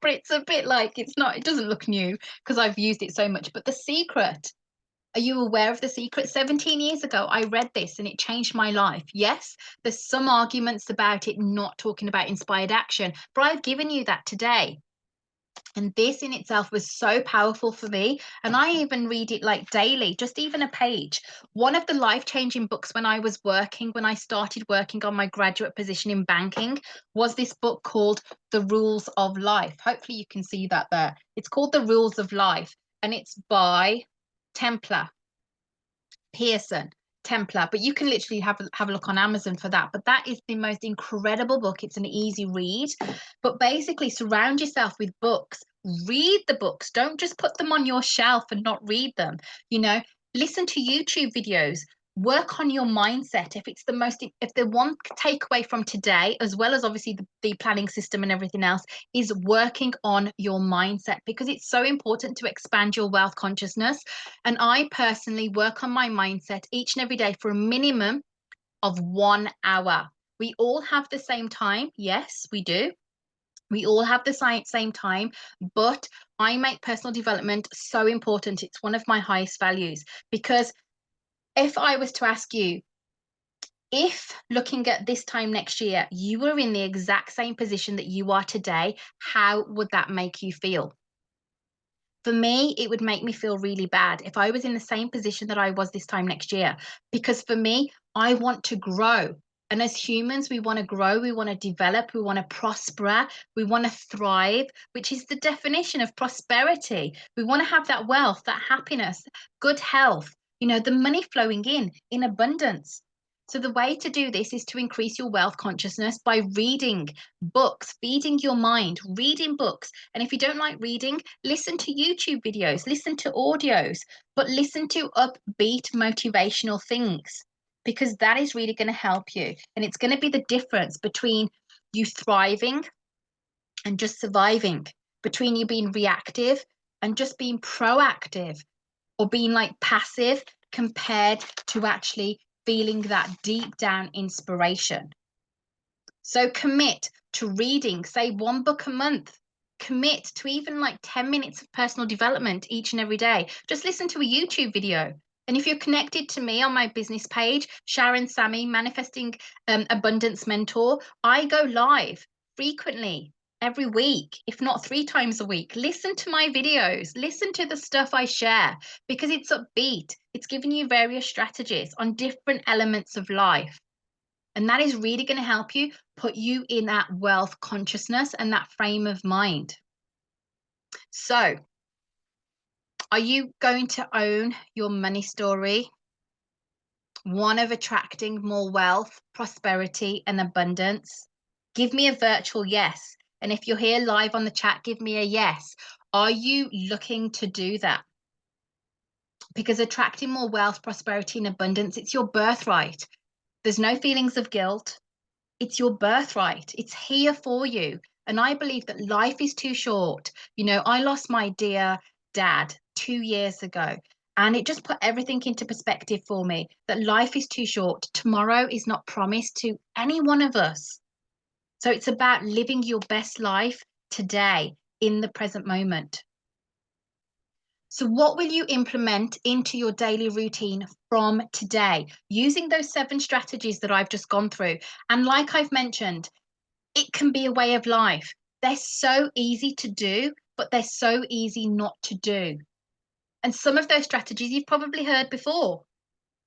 but it's a bit like it doesn't look new because I've used it so much. But The Secret. Are you aware of The Secret? 17 years ago, I read this and it changed my life. Yes, there's some arguments about it not talking about inspired action, but I've given you that today. And this in itself was so powerful for me. And I even read it like daily, just even a page. One of the life-changing books when I started working on my graduate position in banking, was this book called The Rules of Life. Hopefully you can see that there. It's called The Rules of Life, and it's by Templar Pearson. Templar, but you can literally have a look on Amazon for that. But that is the most incredible book. It's an easy read, but basically surround yourself with books. Read the books. Don't just put them on your shelf and not read them. You know, listen to YouTube videos. Work on your mindset. If the one takeaway from today, as well as obviously the planning system and everything else, is working on your mindset, because it's so important to expand your wealth consciousness. And I personally work on my mindset each and every day for a minimum of 1 hour. We all have the same time. Yes, we do. We all have the same time, but I make personal development so important. It's one of my highest values, because if I was to ask you, if looking at this time next year, you were in the exact same position that you are today, how would that make you feel? For me, it would make me feel really bad if I was in the same position that I was this time next year, because for me, I want to grow. And as humans, we want to grow, we want to develop, we want to prosper, we want to thrive, which is the definition of prosperity. We want to have that wealth, that happiness, good health, the money flowing in abundance. So the way to do this is to increase your wealth consciousness by reading books, feeding your mind, reading books. And if you don't like reading, listen to YouTube videos, listen to audios, but listen to upbeat motivational things, because that is really going to help you. And it's going to be the difference between you thriving and just surviving, between you being reactive and just being proactive, or being like passive compared to actually feeling that deep down inspiration. So commit to reading, say 1 book a month. Commit to even like 10 minutes of personal development each and every day. Just listen to a YouTube video. And if you're connected to me on my business page, Sharon Sammy, Manifesting Abundance Mentor, I go live frequently every week, if not 3 times a week. Listen to my videos, listen to the stuff I share, because it's upbeat. It's giving you various strategies on different elements of life. And that is really going to help you put you in that wealth consciousness and that frame of mind. So, are you going to own your money story? One of attracting more wealth, prosperity, and abundance? Give me a virtual yes. And if you're here live on the chat, give me a yes. Are you looking to do that? Because attracting more wealth, prosperity, and abundance, it's your birthright. There's no feelings of guilt. It's your birthright. It's here for you. And I believe that life is too short. I lost my dear dad 2 years ago, and it just put everything into perspective for me, that life is too short. Tomorrow is not promised to any one of us. So it's about living your best life today, in the present moment. So, what will you implement into your daily routine from today using those 7 strategies that I've just gone through? And like I've mentioned, it can be a way of life. They're so easy to do, but they're so easy not to do. And some of those strategies you've probably heard before.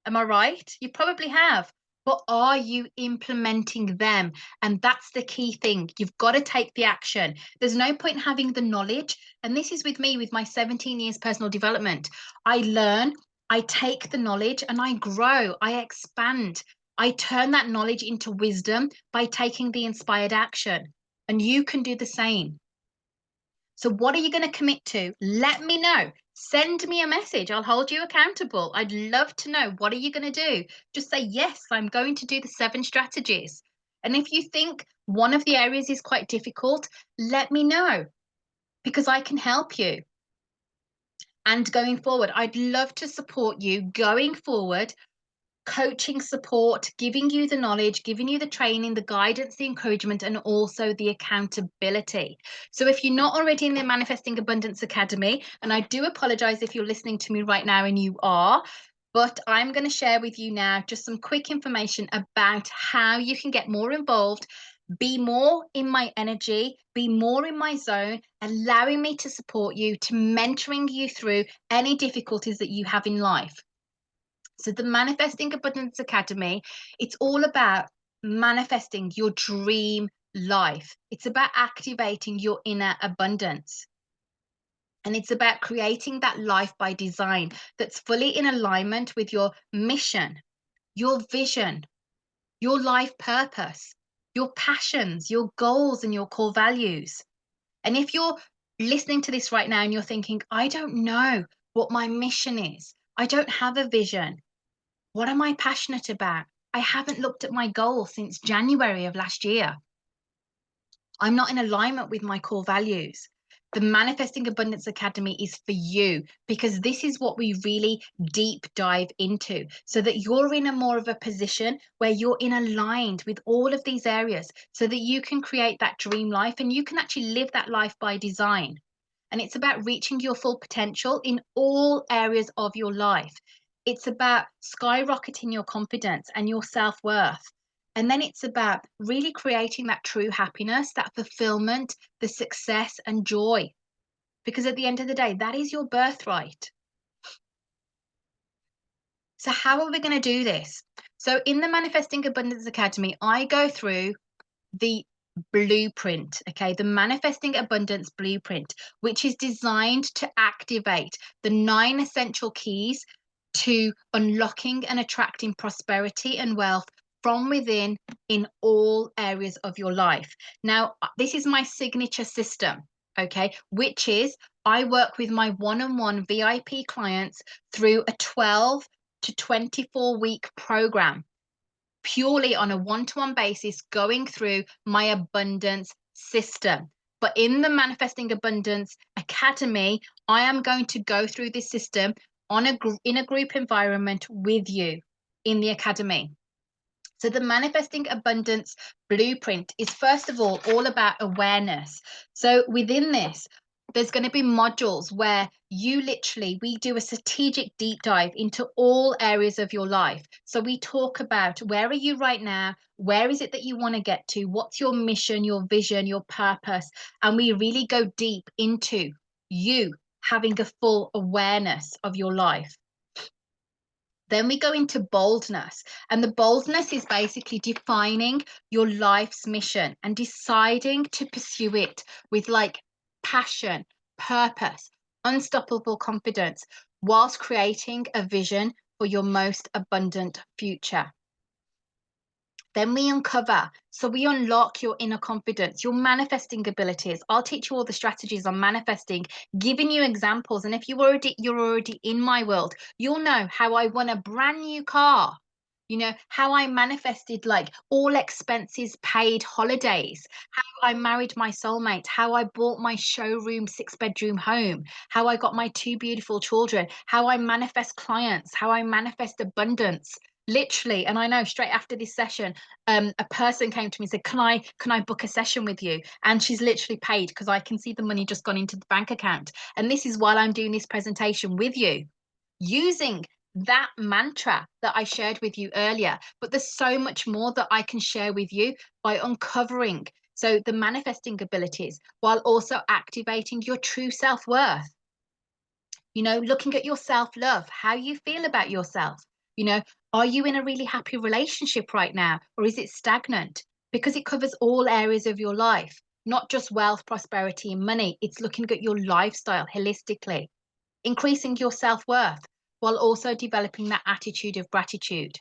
Am I right? You probably have. But are you implementing them? And that's the key thing. You've got to take the action. There's no point having the knowledge. And this is with me with my 17 years personal development. I learn, I take the knowledge and I grow, I expand. I turn that knowledge into wisdom by taking the inspired action. And you can do the same. So, what are you going to commit to? Let me know. Send me a message. I'll hold you accountable. I'd love to know, what are you going to do? Just say, yes, I'm going to do the 7 strategies. And if you think one of the areas is quite difficult, let me know because I can help you. And going forward, I'd love to support you going forward, coaching support, giving you the knowledge, giving you the training, the guidance, the encouragement, and also the accountability. So if you're not already in the Manifesting Abundance Academy, and I do apologize if you're listening to me right now and you are, but I'm going to share with you now just some quick information about how you can get more involved, be more in my energy, be more in my zone, allowing me to support you, to mentoring you through any difficulties that you have in life. So the Manifesting Abundance Academy, it's all about manifesting your dream life. It's about activating your inner abundance. And it's about creating that life by design that's fully in alignment with your mission, your vision, your life purpose, your passions, your goals, and your core values. And if you're listening to this right now and you're thinking, I don't know what my mission is, I don't have a vision, what am I passionate about? I haven't looked at my goal since January of last year. I'm not in alignment with my core values. The Manifesting Abundance Academy is for you because this is what we really deep dive into so that you're in a more of a position where you're in aligned with all of these areas so that you can create that dream life and you can actually live that life by design. And it's about reaching your full potential in all areas of your life. It's about skyrocketing your confidence and your self-worth. And then it's about really creating that true happiness, that fulfillment, the success and joy. Because at the end of the day, that is your birthright. So, how are we going to do this? So, in the Manifesting Abundance Academy, I go through the blueprint, okay, the Manifesting Abundance blueprint, which is designed to activate the 9 essential keys to unlocking and attracting prosperity and wealth from within in all areas of your life. Now, this is my signature system, okay, which is I work with my one-on-one VIP clients through a 12 to 24-week program purely on a one-to-one basis going through my abundance system. But in the Manifesting Abundance Academy, I am going to go through this system in a group environment with you in the academy. So the Manifesting Abundance blueprint is first of all about awareness. So within this, there's going to be modules where we do a strategic deep dive into all areas of your life. So we talk about where are you right now? Where is it that you want to get to? What's your mission, your vision, your purpose? And we really go deep into you having a full awareness of your life. Then we go into boldness. And the boldness is basically defining your life's mission and deciding to pursue it with like passion, purpose, unstoppable confidence, whilst creating a vision for your most abundant future. Then we uncover, so we unlock your inner confidence, your manifesting abilities. I'll teach you all the strategies on manifesting, giving you examples. And if you're already in my world, you'll know how I won a brand new car. You know, how I manifested like all expenses paid holidays, how I married my soulmate, how I bought my showroom 6-bedroom home, how I got my 2 beautiful children, how I manifest clients, how I manifest abundance. literally. And I know straight after this session, a person came to me and said, can I book a session with you? And she's literally paid, because I can see the money just gone into the bank account. And this is while I'm doing this presentation with you, using that mantra that I shared with you earlier. But there's so much more that I can share with you by uncovering the manifesting abilities, while also activating your true self-worth. Looking at your self-love, how you feel about yourself. Are you in a really happy relationship right now, or is it stagnant? Because it covers all areas of your life, not just wealth, prosperity, and money. It's looking at your lifestyle holistically, increasing your self-worth, while also developing that attitude of gratitude.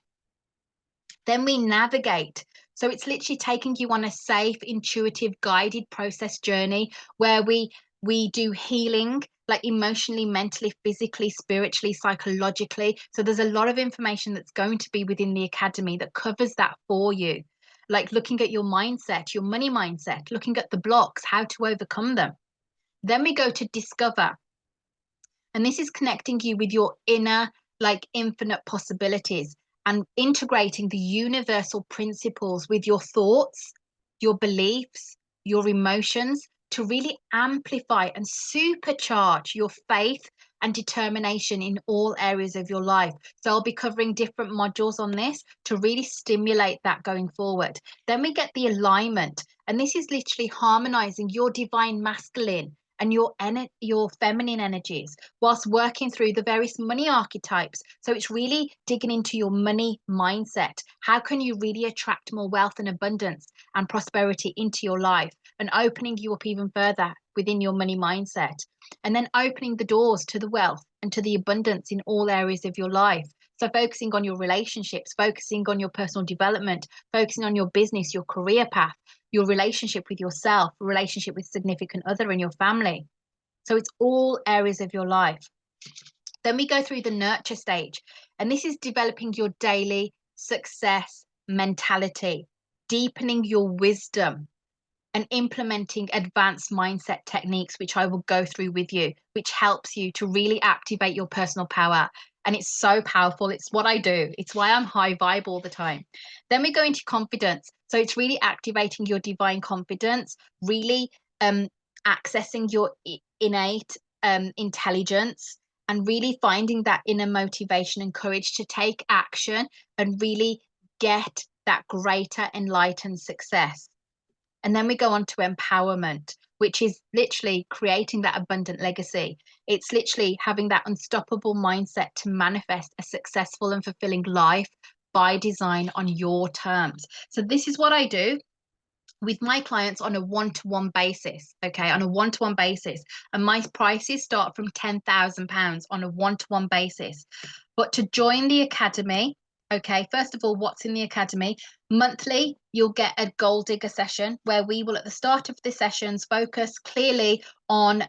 Then we navigate. So it's literally taking you on a safe, intuitive, guided process journey where we do healing, like emotionally, mentally, physically, spiritually, psychologically. So there's a lot of information that's going to be within the academy that covers that for you. Like looking at your mindset, your money mindset, looking at the blocks, how to overcome them. Then we go to discover. And this is connecting you with your inner, like infinite possibilities, and integrating the universal principles with your thoughts, your beliefs, your emotions, to really amplify and supercharge your faith and determination in all areas of your life. So I'll be covering different modules on this to really stimulate that going forward. Then we get the alignment, and this is literally harmonizing your divine masculine and your feminine energies, whilst working through the various money archetypes. So it's really digging into your money mindset. How can you really attract more wealth and abundance and prosperity into your life, and opening you up even further within your money mindset, and then opening the doors to the wealth and to the abundance in all areas of your life. So focusing on your relationships, focusing on your personal development, focusing on your business, your career path, your relationship with yourself, relationship with significant other and your family. So it's all areas of your life. Then we go through the nurture stage, and this is developing your daily success mentality, deepening your wisdom, and implementing advanced mindset techniques, which I will go through with you, which helps you to really activate your personal power. And it's so powerful. It's what I do. It's why I'm high vibe all the time. Then we go into confidence. So it's really activating your divine confidence, really accessing your innate intelligence, and really finding that inner motivation and courage to take action and really get that greater enlightened success. And then we go on to empowerment, which is literally creating that abundant legacy. It's literally having that unstoppable mindset to manifest a successful and fulfilling life by design on your terms. So this is what I do with my clients on a one-to-one basis, okay, on a one-to-one basis. And my prices start from £10,000 on a one-to-one basis. But to join the academy, okay, first of all, what's in the academy? Monthly, you'll get a goal digger session where we will, at the start of the sessions, focus clearly on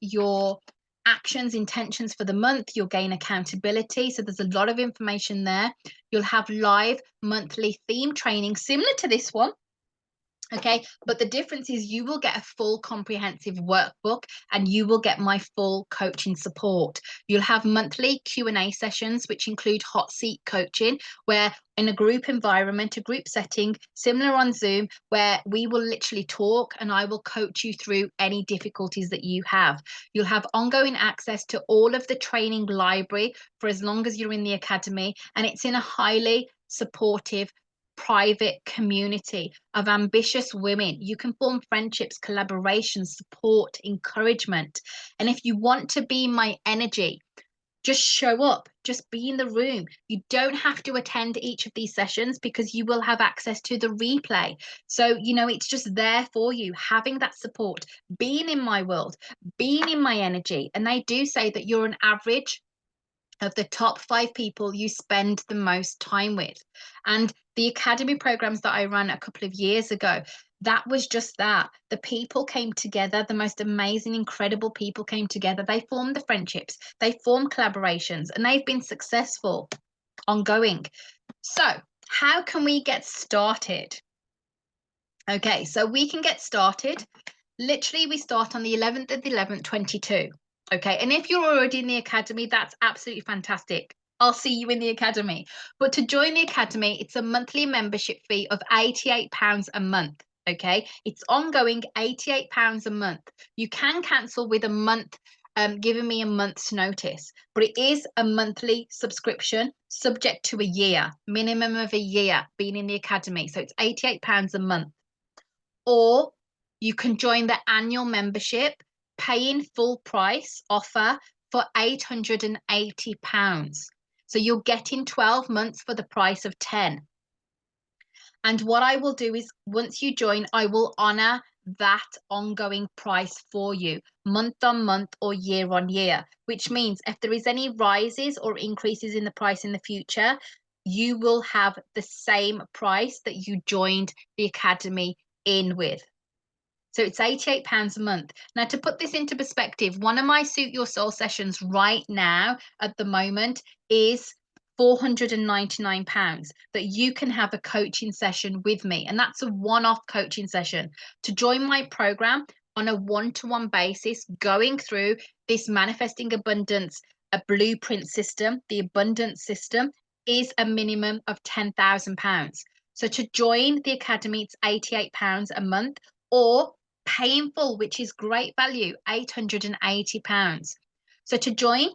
your actions, intentions for the month. You'll gain accountability. So there's a lot of information there. You'll have live monthly theme training similar to this one. Okay, but the difference is you will get a full comprehensive workbook, and you will get my full coaching support. You'll have monthly Q&A sessions, which include hot seat coaching, where in a group environment, a group setting, similar on Zoom, where we will literally talk and I will coach you through any difficulties that you have. You'll have ongoing access to all of the training library for as long as you're in the academy, and it's in a highly supportive private community of ambitious women. You can form friendships, collaborations, support, encouragement. And if you want to be my energy, just show up, just be in the room. You don't have to attend each of these sessions, because you will have access to the replay. So, it's just there for you, having that support, being in my world, being in my energy. And they do say that you're an average of the top 5 people you spend the most time with. And the academy programs that I ran a couple of years ago, that was just that. The people came together, the most amazing, incredible people came together. They formed the friendships, they formed collaborations, and they've been successful ongoing. So how can we get started? Okay, so we can get started. Literally, we start on the 11th of the 11th, 22. Okay, and if you're already in the academy, that's absolutely fantastic. I'll see you in the academy. But to join the academy, it's a monthly membership fee of £88 a month. Okay, it's ongoing, £88 a month. You can cancel with a month, giving me a month's notice, but it is a monthly subscription subject to a year, minimum of a year being in the academy. So it's £88 a month. Or you can join the annual membership, paying full price offer for £880. So you're getting 12 months for the price of 10. And what I will do is once you join, I will honor that ongoing price for you month on month or year on year, which means if there is any rises or increases in the price in the future, you will have the same price that you joined the academy in with. So it's £88 a month. Now, to put this into perspective, one of my Suit Your Soul sessions right now at the moment is £499 that you can have a coaching session with me. And that's a one-off coaching session. To join my program on a one-to-one basis, going through this manifesting abundance, a blueprint system, the abundance system, is a minimum of £10,000. So to join the academy, it's £88 a month, or painful, which is great value, £880. So to join,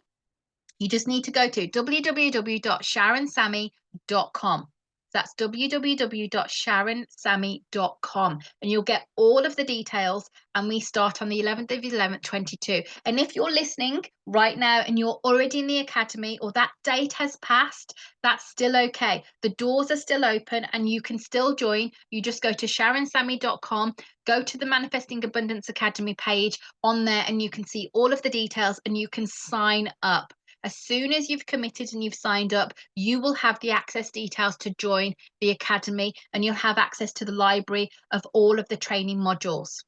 you just need to go to www.sharonsammy.com. That's www.sharonsammy.com, and you'll get all of the details. And we start on the 11th of 11th, 22. And if you're listening right now and you're already in the academy or that date has passed, that's still okay. The doors are still open and you can still join. You just go to sharonsammy.com, go to the Manifesting Abundance Academy page on there, and you can see all of the details and you can sign up. As soon as you've committed and you've signed up, you will have the access details to join the academy, and you'll have access to the library of all of the training modules.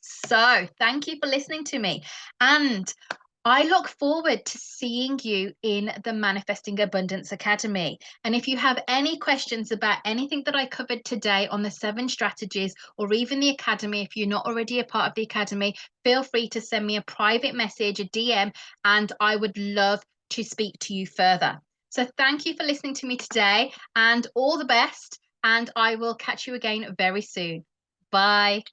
So thank you for listening to me. And I look forward to seeing you in the Manifesting Abundance Academy. And if you have any questions about anything that I covered today on the 7 strategies, or even the academy, if you're not already a part of the academy, feel free to send me a private message, a DM, and I would love to speak to you further. So thank you for listening to me today, and all the best. And I will catch you again very soon. Bye.